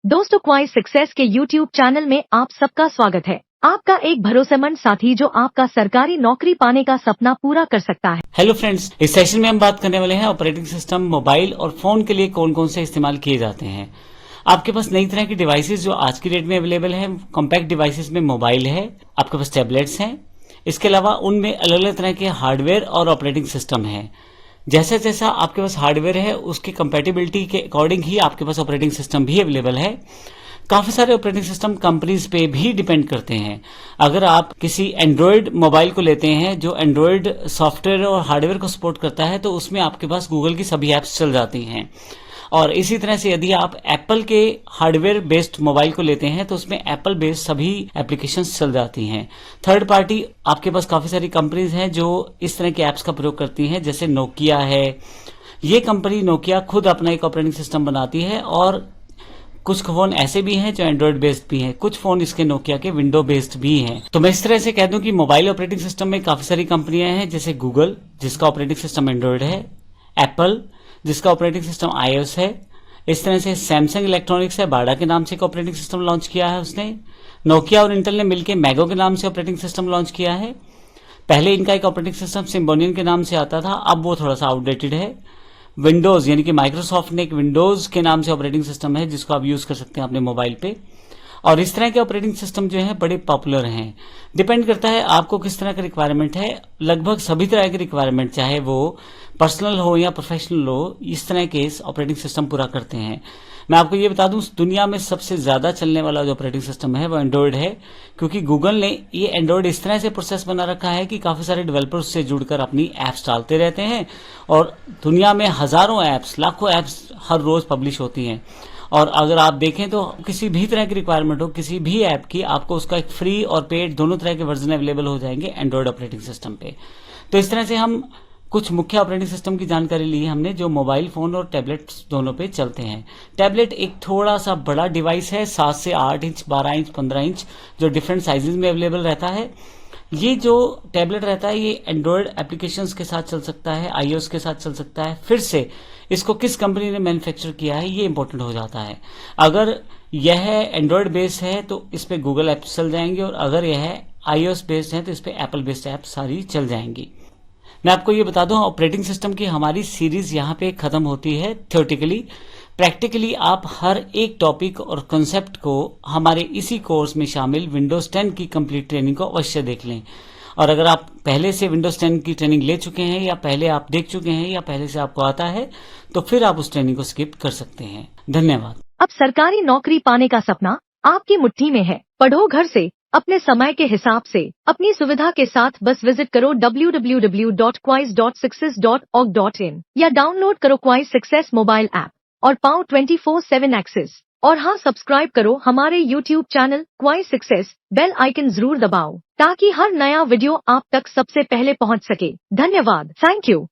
दोस्तों, क्वाइस सक्सेस के YouTube channel में आप सबका स्वागत है। आपका एक भरोसेमंद साथी जो आपका सरकारी नौकरी पाने का सपना पूरा कर सकता है। हेलो फ्रेंड्स, इस सेशन में हम बात करने वाले हैं ऑपरेटिंग सिस्टम मोबाइल और फोन के लिए कौन कौन से इस्तेमाल किए जाते हैं। आपके पास नई तरह की डिवाइसेस जो आज की डेट में अवेलेबल है, कॉम्पैक्ट डिवाइसेस में मोबाइल है, आपके पास टैबलेट्स हैं। इसके अलावा उनमें अलग अलग तरह के हार्डवेयर और ऑपरेटिंग सिस्टम है। जैसा जैसा आपके पास हार्डवेयर है उसकी कंपैटिबिलिटी के अकॉर्डिंग ही आपके पास ऑपरेटिंग सिस्टम भी अवेलेबल है। काफी सारे ऑपरेटिंग सिस्टम कंपनीज पे भी डिपेंड करते हैं। अगर आप किसी एंड्रॉयड मोबाइल को लेते हैं जो एंड्रॉयड सॉफ्टवेयर और हार्डवेयर को सपोर्ट करता है, तो उसमें आपके पास गूगल की सभी एप्स चल जाती हैं। और इसी तरह से यदि आप एप्पल के हार्डवेयर बेस्ड मोबाइल को लेते हैं तो उसमें एप्पल बेस्ड सभी एप्लीकेशंस चल जाती हैं। थर्ड पार्टी आपके पास काफी सारी कंपनीज हैं जो इस तरह के एप्स का प्रयोग करती हैं, जैसे नोकिया है। ये कंपनी नोकिया खुद अपना एक ऑपरेटिंग सिस्टम बनाती है और कुछ फोन ऐसे भी हैं जो एंड्रॉयड बेस्ड भी हैं, कुछ फोन इसके नोकिया के विंडो बेस्ड भी हैं। तो मैं इस तरह से कह दूं कि मोबाइल ऑपरेटिंग सिस्टम में काफी सारी कंपनियां हैं, जैसे गूगल जिसका ऑपरेटिंग सिस्टम एंड्रॉयड है, एप्पल जिसका ऑपरेटिंग सिस्टम iOS है। इस तरह से सैमसंग इलेक्ट्रॉनिक्स है, बाडा के नाम से एक ऑपरेटिंग सिस्टम लॉन्च किया है उसने। नोकिया और इंटेल ने मिलकर मैगो के नाम से ऑपरेटिंग सिस्टम लॉन्च किया है। पहले इनका एक ऑपरेटिंग सिस्टम सिम्बोनियन के नाम से आता था, अब वो थोड़ा सा आउटडेटेड है। विंडोज यानी कि माइक्रोसॉफ्ट ने एक विंडोज के नाम से ऑपरेटिंग सिस्टम है जिसको आप यूज कर सकते हैं अपने मोबाइल पे। और इस तरह के ऑपरेटिंग सिस्टम जो है बड़े पॉपुलर हैं। डिपेंड करता है आपको किस तरह का रिक्वायरमेंट है। लगभग सभी तरह की रिक्वायरमेंट, चाहे वो पर्सनल हो या प्रोफेशनल हो, इस तरह के ऑपरेटिंग सिस्टम पूरा करते हैं। मैं आपको ये बता दूं, दुनिया में सबसे ज्यादा चलने वाला जो ऑपरेटिंग सिस्टम है वो एंड्रॉयड है, क्योंकि गूगल ने ये एंड्रॉयड इस तरह से प्रोसेस बना रखा है कि काफी सारे डेवलपर्स से जुड़कर अपनी एप्स डालते रहते हैं और दुनिया में हजारों एप्स, लाखों एप्स हर रोज पब्लिश होती हैं। और अगर आप देखें तो किसी भी तरह की रिक्वायरमेंट हो किसी भी ऐप की, आपको उसका एक फ्री और पेड दोनों तरह के वर्जन अवेलेबल हो जाएंगे एंड्रॉयड ऑपरेटिंग सिस्टम पे। तो इस तरह से हम कुछ मुख्य ऑपरेटिंग सिस्टम की जानकारी ली है हमने, जो मोबाइल फोन और टैबलेट दोनों पे चलते हैं। टैबलेट एक थोड़ा सा बड़ा डिवाइस है, 7 से 8 इंच, 12 इंच, 15 इंच, जो डिफरेंट साइजेस में अवेलेबल रहता है। ये जो टैबलेट रहता है ये एंड्रॉयड एप्लीकेशंस के साथ चल सकता है, iOS के साथ चल सकता है। फिर से इसको किस कंपनी ने मैन्युफैक्चर किया है ये इंपॉर्टेंट हो जाता है। अगर यह एंड्रॉयड बेस्ड है तो इस पे गूगल एप्स चल जाएंगे, और अगर यह iOS बेस्ड है तो इस पे एप्पल बेस्ड ऐप सारी चल जाएंगी। मैं आपको ये बता दूं, ऑपरेटिंग सिस्टम की हमारी सीरीज यहाँ पे खत्म होती है थियोरेटिकली। प्रैक्टिकली आप हर एक टॉपिक और कॉन्सेप्ट को हमारे इसी कोर्स में शामिल विंडोज 10 की कंप्लीट ट्रेनिंग को अवश्य देख लें। और अगर आप पहले से विंडोज 10 की ट्रेनिंग ले चुके हैं, या पहले आप देख चुके हैं, या पहले से आपको आता है, तो फिर आप उस ट्रेनिंग को स्किप कर सकते हैं। धन्यवाद। अब सरकारी नौकरी पाने का सपना आपकी मुट्ठी में है। पढ़ो घर से, अपने समय के हिसाब से, अपनी सुविधा के साथ। बस विजिट करो www.quais.success.org.in या डाउनलोड करो क्वाइस सक्सेस मोबाइल ऐप और पाओ 24/7 एक्सेस। और हाँ, सब्सक्राइब करो हमारे यूट्यूब चैनल क्वाइस सक्सेस। बेल आइकन जरूर दबाओ ताकि हर नया वीडियो आप तक सबसे पहले पहुंच सके। धन्यवाद। Thank you.